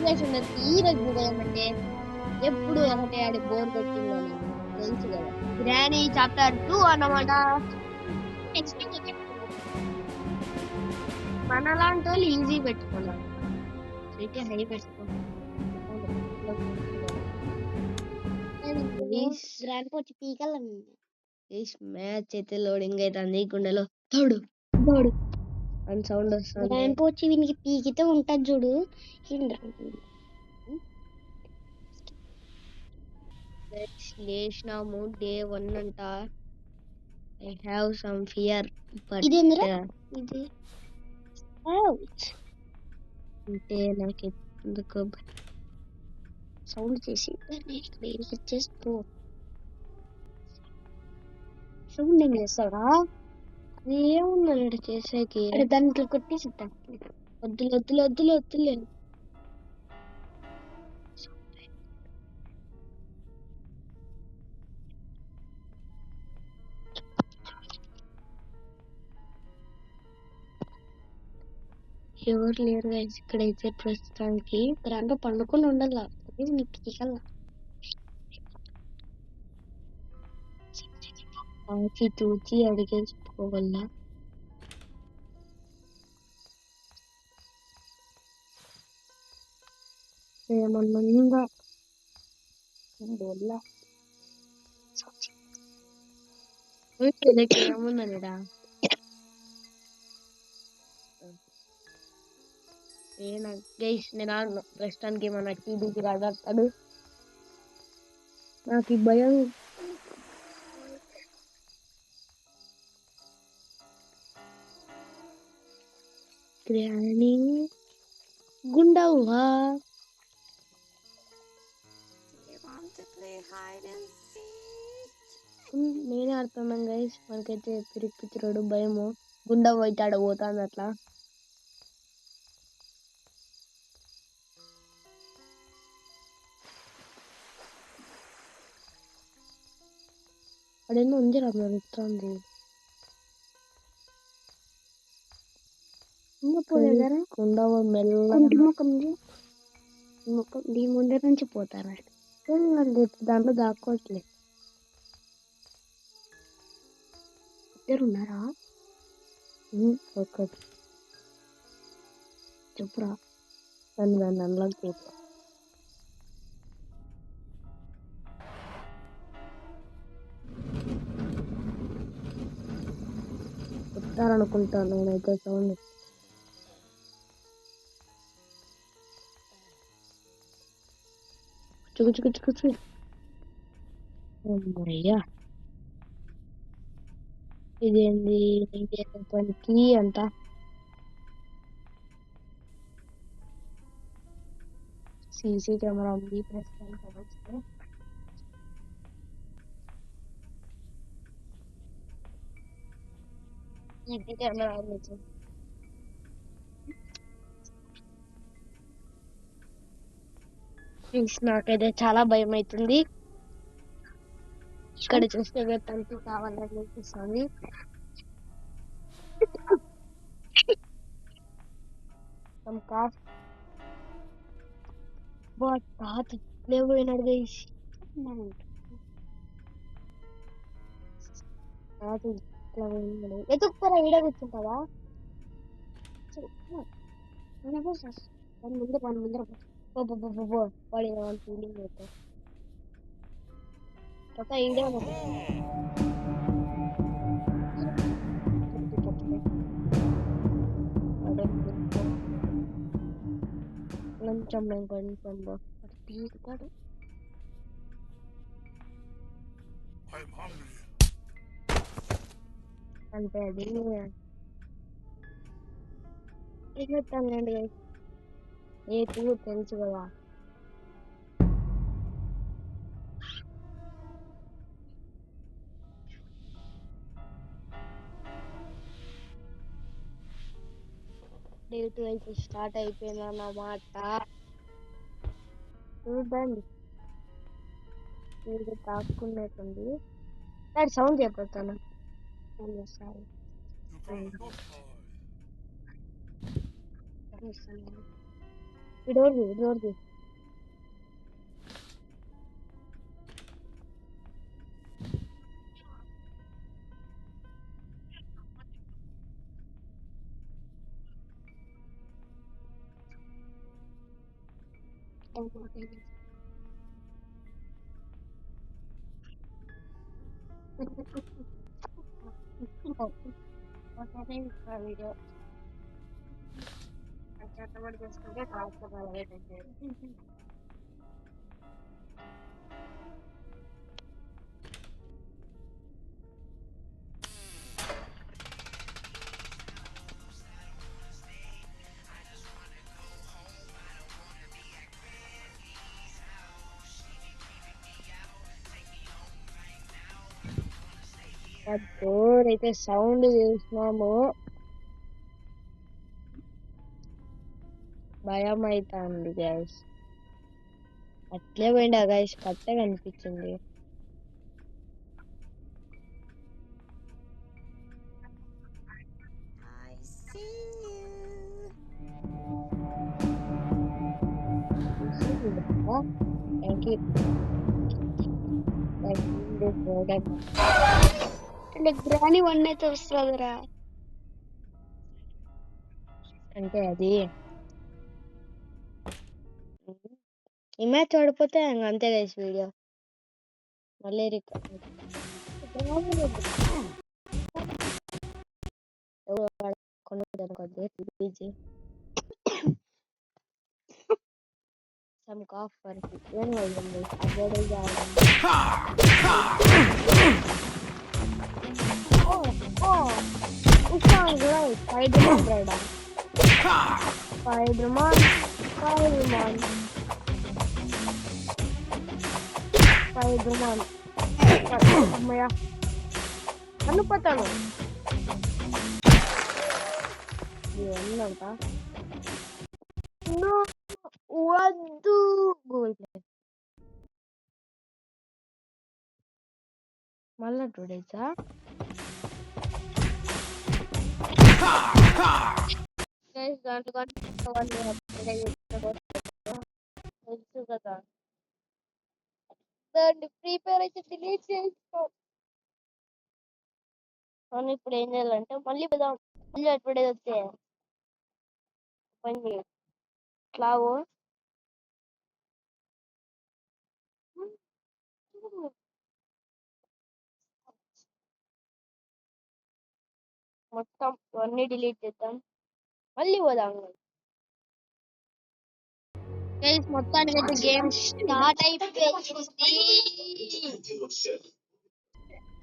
Interest ఉండదు ఈ రోజు పోదామంటే ఎప్పుడు ఒకటే ఆడి బోర్ కొట్టిందని తెలుసు కదా. గ్రానీ చాప్టర్ 2 అన్నమాట. మనలాంటి వాళ్ళు ఈజీ పెట్టుకున్నారు, అయితే హై పెట్టుకున్నాను. గ్రాండ్ వచ్చి పీకలని మ్యాచ్ అయితే లోడింగ్ అవుతుంది. గుండెలో తోడు తోడు అని సౌండ్ వస్తుంది. గ్రాండ్ వచ్చి వీనికి పీకితే ఉంటది చూడు. లేచినాము డే 1 అంట. I have some fear but ఇదేందిరా ఇది అంటే నాకు ఎందుకో సౌండ్ చేసి చేసుకో. సౌండ్ ఏం చేస్తారా? ఏముందండి చేసేకి? దాంట్లో కొట్టేసిద్దా. వద్దులే వద్దులే వద్దులే వద్దులే. ఎవరు లేరు గైస్ ఇక్కడైతే ప్రస్తుతానికి. గ్రాండ్ పండుకొని ఉండాల నీకు పీకల. ఆచి తూచి అడిగేసుకోగల. ఏమన్నా ఉందా? ఏముందనిరా గైస్ నేను ఆడను ప్రస్తుతానికి. మన టీడీపీ ఆడతాడు. నాకు ఈ భయం. గ్రానీ గుండవ్వా నేనే ఆడుతున్నాను గైస్. మనకైతే పిరికిచ్చిరాడు భయము. గుండవ్వ అయితే ఆడ పోతాను అట్లా. అడేమో ఉంది రా నడుస్తుంది. గుండవ్వ మెల్ల దీని ముందర నుంచి పోతారా? దాంట్లో దాక్కోవట్లే. ఇద్దరు ఉన్నారా? ఒక్కటి చెప్పురా. దాన్ని అన్లాక్ చేస్తా. చెప్తారనుకుంటాను నేనైతే సౌండ్. కూర్చు అమ్మయ్యా. ఇదేంది పనికి అంట. సీసీ కెమెరా ఉంది ప్రస్తుతానికి. ఇది కెమెరా ఉంది. నాకైతే చాలా భయం అవుతుంది. ఇక్కడ చూస్తే తనకి కావాలని అనిపిస్తుంది. తాత పోయినాడు గైస్. తాత ఇట్లా పోయినాడు. ఎత్తుకుపోరా వీడియో కూర్చుంటావా? ముందర వాడి ఫీలింగ్ అయితే ఒక వీడియో కొంచెం నేను కొంచెం తీస్తాడు. అంటే అది చెప్తానులేండి ఏ తెలుసు కదా. డే 2 అయితే స్టార్ట్ అయిపోయింది అన్నమాట. చూడండి ఇది తాక్కునేటుంది. సౌండ్ చెప్పొస్తాను. డోర్ది వీడియో చేతబడి చేసుకుంటే డోర్ అయితే సౌండ్ చేసినాము, భయం అవుతుంది గైస్. అట్లే పోయిండా గైస్, కట్టే కనిపించింది. Thank you. గ్రాని వన్ అయితే వస్తుందిరా. అంటే అది ఈ మ్యాచ్ ఓడిపోతే అంతే గైస్, వీడియో మళ్ళీ some cough for ఏం అయింది స్పైడర్మాన్ అమ్మయ్య కనుపోతాను ఇవన్నంట వద్దు. గూగుల్ ప్లే మళ్ళా 2 డేసా? దాంట్లో తెలుసు కదా, దాన్ని ఫ్రీ ఫైర్ అయితే డిలీట్ చేసుకో. అవును, ఇప్పుడు ఏం చేయాలంటే మళ్ళీ పోదాం. మళ్ళీ అడ్వర్టైజ్ వస్తే పని క్లావో మొత్తం అన్ని డిలీట్ చేద్దాం, మళ్ళీ పోదాం. మొత్తానికి అయితే గేమ్ స్టార్ట్ అయిపోయింది.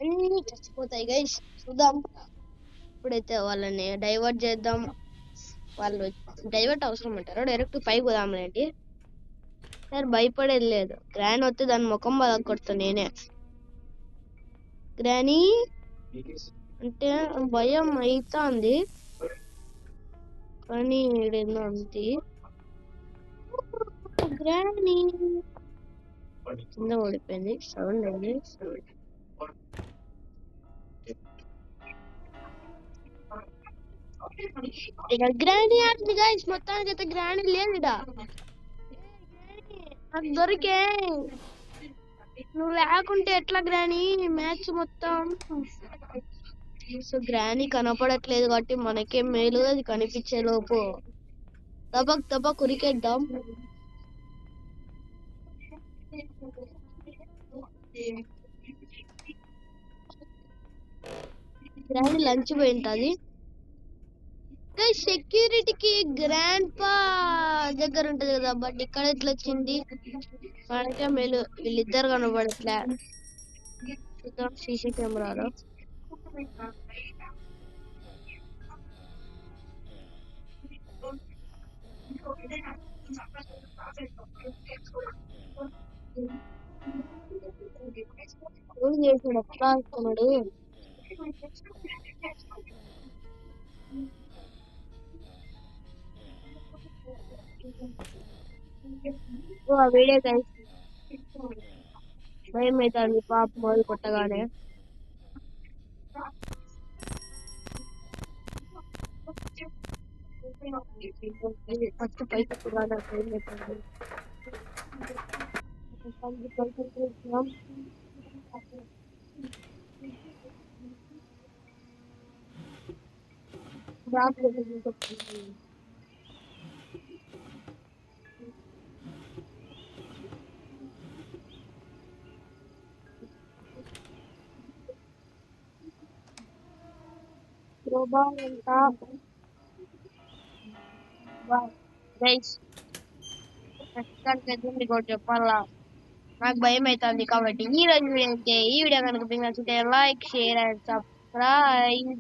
అన్ని చచ్చిపోతాయి గైస్, చూద్దాం. ఇప్పుడైతే వాళ్ళని డైవర్ట్ చేద్దాం. వాళ్ళు డైవర్ట్ అవసరం అంటారు, డైరెక్ట్ 5 పోదాంలేండి. సార్ భయపడేది లేదు, గ్రాని వస్తే దాని ముఖం బాగా కొడతా నేనే. గ్రాని అంటే భయం అవుతుంది, కానీ ఈడేందో అంతే. గ్రాని కింద ఓడిపోయింది, సౌండ్ అండి. ఇక గ్రాని ఆడుతుంది గైస్, మొత్తానికి అయితే గ్రాని లేదు ఇడ. నాకు దొరికే, నువ్వు లేకుంటే ఎట్లా గ్రాని మ్యాచ్ మొత్తం. సో గ్రాని కనపడట్లేదు కాబట్టి మనకేం మేలు, అది కనిపించే లోపు దబక్ దబక్ ఉరికేద్దాం. గ్రాని లంచ్ పోయింటది. సెక్యూరిటీకి గ్రాండ్ పా దగ్గర ఉంటది కదా, బట్ ఇక్కడ ఎట్లా వచ్చింది మనకే మేలు. వీళ్ళిద్దరు కనబడట్లే, చూద్దాం సీసీ కెమెరాలో. ఏం చేసాడు, ఎట్లా వస్తున్నాడు? వీడియో గైస్, భయం అవుతుంది పాప మొదలు కొట్టగానే. ఫస్ట్ పైకి కూడా గైస్ ప్రస్తుతానికి మీకు ఒకటి చెప్పాలా, నాకు భయం అవుతుంది. కాబట్టి ఈ రోజు వీడియో ఈ వీడియో కనుక మీకు నచ్చితే లైక్ షేర్ అండ్ సబ్స్క్రైబ్.